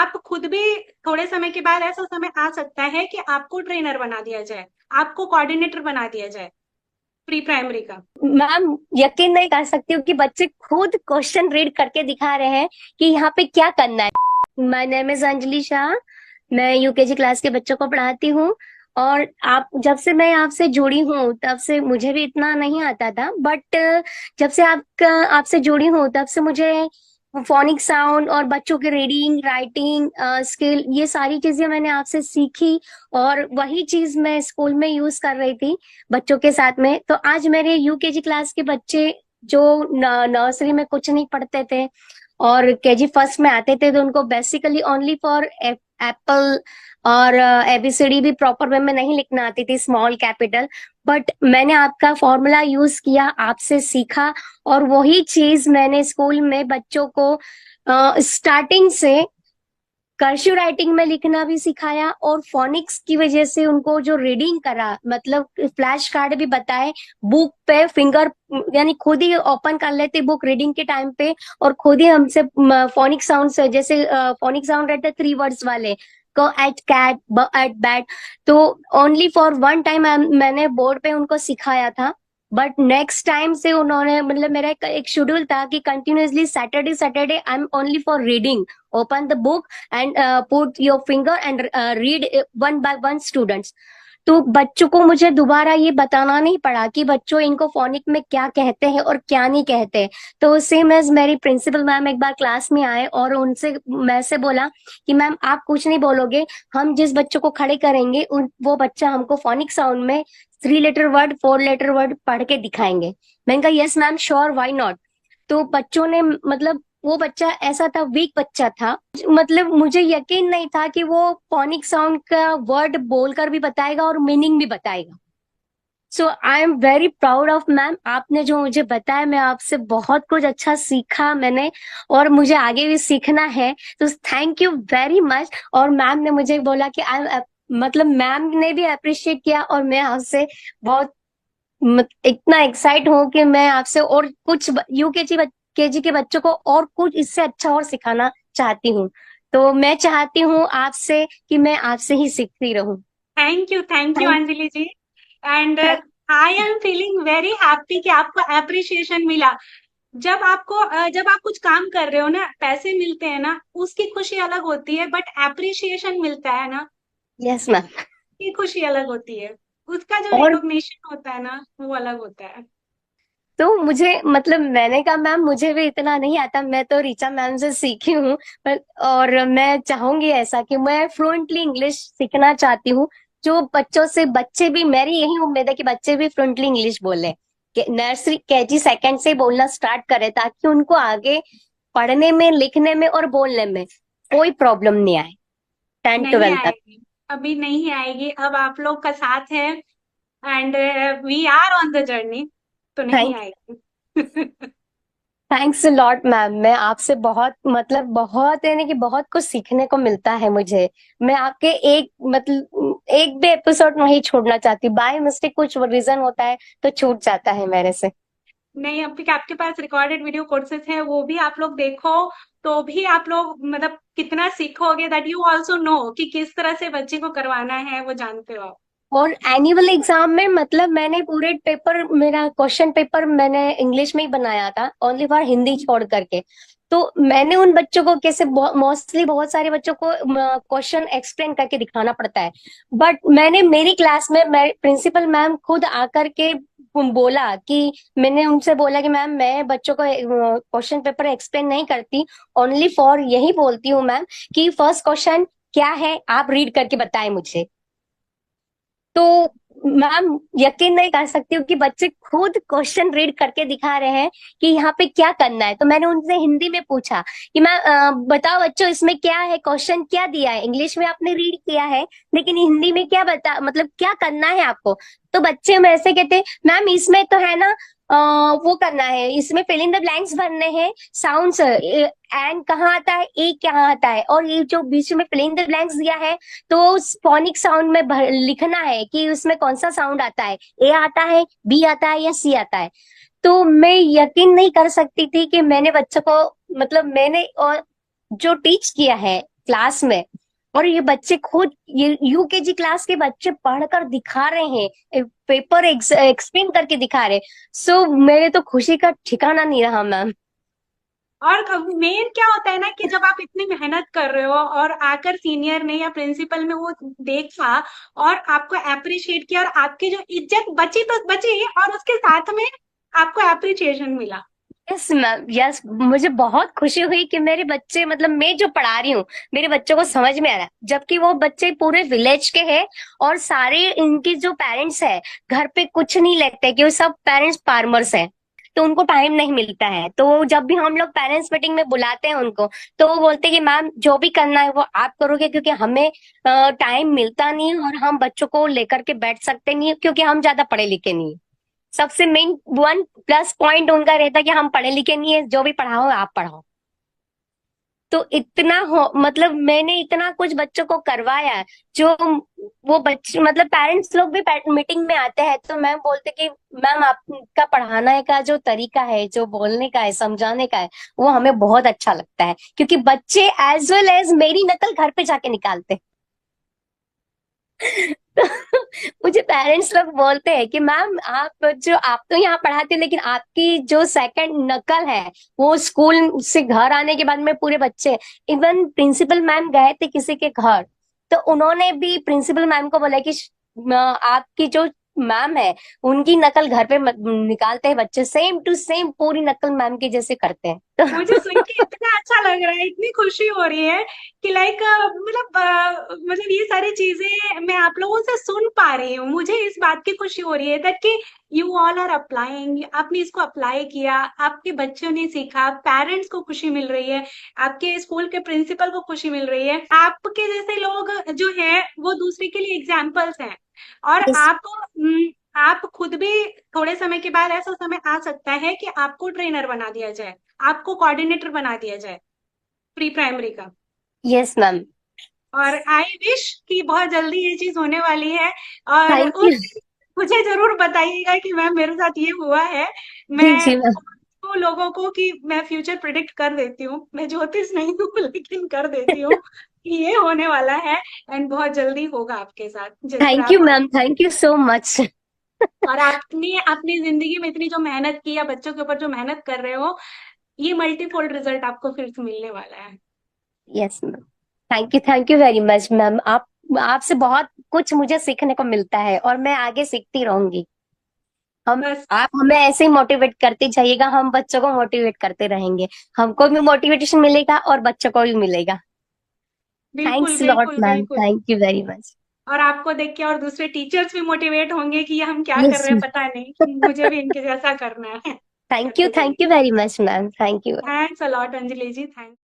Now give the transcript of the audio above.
आप खुद भी थोड़े समय के बाद ऐसा समय आ सकता है कि आपको ट्रेनर बना दिया जाए, आपको कोऑर्डिनेटर बना दिया जाए प्री प्राइमरी का। मैम, यकीन नहीं कर सकती हूँ कि बच्चे खुद क्वेश्चन रीड करके दिखा रहे हैं कि यहाँ पे क्या करना है। My name is Anjali Shah. मैं यूकेजी क्लास के बच्चों को पढ़ाती हूँ। और आप जब से मैं आपसे जुड़ी हूँ तब से मुझे भी इतना नहीं आता था, बट जब से आपसे जुड़ी हूँ तब से मुझे फोनिक साउंड और बच्चों के रीडिंग राइटिंग स्किल, ये सारी चीजें मैंने आपसे सीखी। और वही चीज मैं स्कूल में यूज कर रही थी बच्चों के साथ में। तो आज मेरे यूकेजी क्लास के बच्चे जो नर्सरी में कुछ नहीं पढ़ते थे और केजी फर्स्ट में आते थे, तो उनको बेसिकली ओनली फॉर एप्पल और एबीसीडी भी प्रॉपर वे में नहीं लिखना आती थी, स्मॉल कैपिटल। बट मैंने आपका फॉर्मूला यूज किया, आपसे सीखा, और वही चीज मैंने स्कूल में बच्चों को स्टार्टिंग से कर्सिव राइटिंग में लिखना भी सिखाया। और फोनिक्स की वजह से उनको जो रीडिंग करा, मतलब फ्लैश कार्ड भी बताए, बुक पे फिंगर यानी खुद ही ओपन कर लेते बुक रीडिंग के टाइम पे, और खुद ही हमसे फोनिक साउंड से, जैसे फोनिक साउंड रहते 3 वर्ड्स वाले, क एट कैट, ब एट बैट, तो ओनली फॉर वन टाइम मैंने बोर्ड पे उनको सिखाया था। बट नेक्स्ट टाइम से उन्होंने, मतलब मेरा एक शेड्यूल था कि continuously Saturday Saturday I am only for reading, open the book and put your finger and read one by one students. तो बच्चों को मुझे दोबारा ये बताना नहीं पड़ा कि बच्चों इनको फोनिक में क्या कहते हैं और क्या नहीं कहते। तो सेम एज मेरी प्रिंसिपल मैम एक बार क्लास में आए और उनसे मैं से बोला कि मैम आप कुछ नहीं बोलोगे, हम जिस बच्चों को खड़े करेंगे वो बच्चा हमको फोनिक साउंड में 3 लेटर वर्ड 4 लेटर वर्ड पढ़ के दिखाएंगे। मैंने कहा yes ma'am sure, why not. तो बच्चों ने, मतलब वो बच्चा ऐसा था, वीक बच्चा था, मतलब मुझे यकीन नहीं था कि वो फोनिक साउंड का वर्ड बोलकर भी बताएगा और मीनिंग भी बताएगा। So I am very proud of ma'am, आपने जो मुझे बताया, मैं आपसे बहुत कुछ अच्छा सीखा मैंने, और मुझे आगे भी सीखना है। तो थैंक यू वेरी मच। और मैम ने मुझे बोला कि आई, मतलब मैम ने भी अप्रिशिएट किया, और मैं आपसे बहुत इतना एक्साइट हूँ कि मैं आपसे और कुछ यूकेजी केजी के बच्चों को और कुछ इससे अच्छा और सिखाना चाहती हूँ। तो मैं चाहती हूँ आपसे कि मैं आपसे ही सीखती रहूं। Thank you thank Anjali ji. And thank I am feeling very happy कि आपको अप्रिशिएशन मिला। जब आप कुछ काम कर रहे हो ना, पैसे मिलते हैं ना, उसकी खुशी अलग होती है, बट एप्रिशिएशन मिलता है ना, यस मैम। की खुशी अलग होती है। उसका जो और रिकॉग्निशन होता है ना, वो अलग होता है। तो मुझे, मतलब मैंने कहा मैम मुझे भी इतना नहीं आता, मैं तो रीचा मैम से सीखी हूँ। पर और मैं चाहूंगी ऐसा कि मैं फ्लुएंटली इंग्लिश सीखना चाहती हूँ, जो बच्चों से, बच्चे भी, मेरी यही उम्मीद है कि बच्चे भी फ्लुएंटली इंग्लिश बोले, कि नर्सरी केजी सेकंड से बोलना स्टार्ट करें, ताकि उनको आगे पढ़ने में, लिखने में और बोलने में कोई प्रॉब्लम नहीं आए, टेंथ नहीं ट्वेल्थ तक। आएगी, अभी नहीं आएगी, अब आप लोग का साथ है and we are on the journey, तो नहीं थैंक आएगी। Thanks lot ma'am. मैं आपसे बहुत, मतलब बहुत, यानी कि बहुत कुछ सीखने को मिलता है मुझे। मैं आपके एक, मतलब एक भी एपिसोड नहीं छोड़ना चाहती, बाय मिस्टेक कुछ रीजन होता है तो छूट जाता है मेरे से। नहीं, अब आपके पास रिकॉर्डेड वीडियो कोर्सेज है, वो भी आप लोग देखो, तो भी आप लोग मतलब कितना सीखोगे, दैट यू ऑल्सो नो कि किस तरह से बच्चे को करवाना है, वो जानते हो आप। और एनुअल एग्जाम में, मतलब मैंने पूरे पेपर, मेरा क्वेश्चन पेपर मैंने इंग्लिश में ही बनाया था, ओनली फॉर हिंदी छोड़ करके। तो मैंने उन बच्चों को कैसे, मोस्टली बहुत सारे बच्चों को क्वेश्चन एक्सप्लेन करके दिखाना पड़ता है। बट मैंने मेरी क्लास में, मैं प्रिंसिपल मैम खुद आकर के बोला कि, मैंने उनसे बोला कि मैम मैं बच्चों को क्वेश्चन पेपर एक्सप्लेन नहीं करती, ओनली फॉर यही बोलती हूँ मैम कि फर्स्ट क्वेश्चन क्या है आप रीड करके बताएं मुझे। तो मैम, यकीन नहीं कर सकती हूँ कि बच्चे खुद क्वेश्चन रीड करके दिखा रहे हैं कि यहाँ पे क्या करना है। तो मैंने उनसे हिंदी में पूछा कि मैम बताओ बच्चों इसमें क्या है, क्वेश्चन क्या दिया है, इंग्लिश में आपने रीड किया है लेकिन हिंदी में क्या बता, मतलब क्या करना है आपको। तो बच्चे में ऐसे कहते, मैम इसमें तो है ना, वो करना है, इसमें फिल इन द ब्लैंक्स भरने हैं, साउंड्स एंड कहाँ आता है, ए कहाँ आता है, और ये जो बीच में फिल इन द ब्लैंक्स दिया है, तो फोनिक साउंड में लिखना है कि उसमें कौन सा साउंड आता है, ए आता है, बी आता है या सी आता है। तो मैं यकीन नहीं कर सकती थी कि मैंने बच्चों को, मतलब मैंने और जो टीच किया है क्लास में, और ये बच्चे खुद, ये यूकेजी क्लास के बच्चे पढ़कर दिखा रहे हैं, पेपर एक्सप्लेन करके दिखा रहे हैं। सो मेरे तो खुशी का ठिकाना नहीं रहा मैम। और मेन क्या होता है ना कि जब आप इतनी मेहनत कर रहे हो और आकर सीनियर ने या प्रिंसिपल ने वो देखा और आपको अप्रिशिएट किया और आपकी जो इज्जत बची तो बची और उसके साथ में आपको अप्रिशिएशन मिला। यस मैम, यस, मुझे बहुत खुशी हुई कि मेरे बच्चे, मतलब मैं जो पढ़ा रही हूँ मेरे बच्चों को समझ में आ रहा है, जबकि वो बच्चे पूरे विलेज के हैं और सारे इनके जो पेरेंट्स है घर पे कुछ नहीं लेते, कि वो सब पेरेंट्स फार्मर्स हैं, तो उनको टाइम नहीं मिलता है। तो जब भी हम लोग पेरेंट्स मीटिंग में बुलाते हैं उनको, तो वो बोलते हैं कि मैम जो भी करना है वो आप करोगे, क्योंकि हमें टाइम मिलता नहीं है और हम बच्चों को लेकर के बैठ सकते नहीं है, क्योंकि हम ज्यादा पढ़े लिखे नहीं है। सबसे मेन वन प्लस पॉइंट उनका रहता है कि हम पढ़े लिखे नहीं है, जो भी पढ़ाओ आप पढ़ाओ। तो इतना हो, मतलब मैंने इतना कुछ बच्चों को करवाया है, जो वो बच्चे, मतलब पेरेंट्स लोग भी मीटिंग में आते हैं तो मैम बोलते कि मैम आपका पढ़ाने का जो तरीका है, जो बोलने का है, समझाने का है, वो हमें बहुत अच्छा लगता है, क्योंकि बच्चे एज वेल एज मेरी नकल घर पे जाके निकालते हैं। तो मुझे पेरेंट्स लोग बोलते हैं कि मैम आप तो यहाँ पढ़ाते हो, लेकिन आपकी जो सेकंड नकल है वो स्कूल से घर आने के बाद में पूरे बच्चे, इवन प्रिंसिपल मैम गए थे किसी के घर, तो उन्होंने भी प्रिंसिपल मैम को बोला कि आपकी जो मैम है उनकी नकल घर पे निकालते हैं बच्चे, सेम टू सेम पूरी नकल मैम की जैसे करते हैं। मुझे तो सुन के इतना अच्छा लग रहा है, इतनी खुशी हो रही है कि लाइक मतलब ये सारी चीजें मैं आप लोगों से सुन पा रही हूँ। मुझे इस बात की खुशी हो रही है दैट कि यू ऑल आर अप्लाइंग, आपने इसको अप्लाई किया, आपके बच्चों ने सीखा, पेरेंट्स को खुशी मिल रही है, आपके स्कूल के प्रिंसिपल को खुशी मिल रही है। आपके जैसे लोग जो हैं वो दूसरे के लिए एग्जाम्पल्स हैं। और आप खुद भी थोड़े समय के बाद ऐसा समय आ सकता है कि आपको ट्रेनर बना दिया जाए, आपको कोऑर्डिनेटर बना दिया जाए प्री प्राइमरी का। Yes ma'am. और आई विश कि बहुत जल्दी ये चीज होने वाली है। और थैंक उस यू। मुझे जरूर बताइएगा कि मैम मेरे साथ ये हुआ है। जी मैं जी मैम। तो लोगों को कि मैं फ्यूचर प्रिडिक्ट कर देती हूँ, मैं ज्योतिष नहीं हूँ लेकिन कर देती हूँ कि ये होने वाला है एंड बहुत जल्दी होगा आपके साथ जिस पर थैंक यू आप। Ma'am, thank you so much. और आपने अपनी जिंदगी में इतनी जो मेहनत की या बच्चों के ऊपर जो मेहनत कर रहे हो, ये मल्टीफोल्ड रिजल्ट आपको फिर से मिलने वाला है। Yes ma'am, thank you very much ma'am. आप, आपसे बहुत कुछ मुझे सीखने को मिलता है और मैं आगे सीखती रहूंगी। हम, बस। आप हमें ऐसे ही मोटिवेट करते जाइएगा, हम बच्चों को मोटिवेट करते रहेंगे, हमको भी मोटिवेशन मिलेगा और बच्चों को भी मिलेगा। बिल्कुल थैंक्स लॉट बिल्कुल मैम, बिल्कुल। Thank you very much. और आपको देख के और दूसरे टीचर्स भी मोटिवेट होंगे कि ये हम क्या कर यस रहे हैं पता नहीं, मुझे भी इनके जैसा करना है थैंक करके यू जाएंगे। Very much ma'am, thank you. Thanks a lot Anjali ji, thank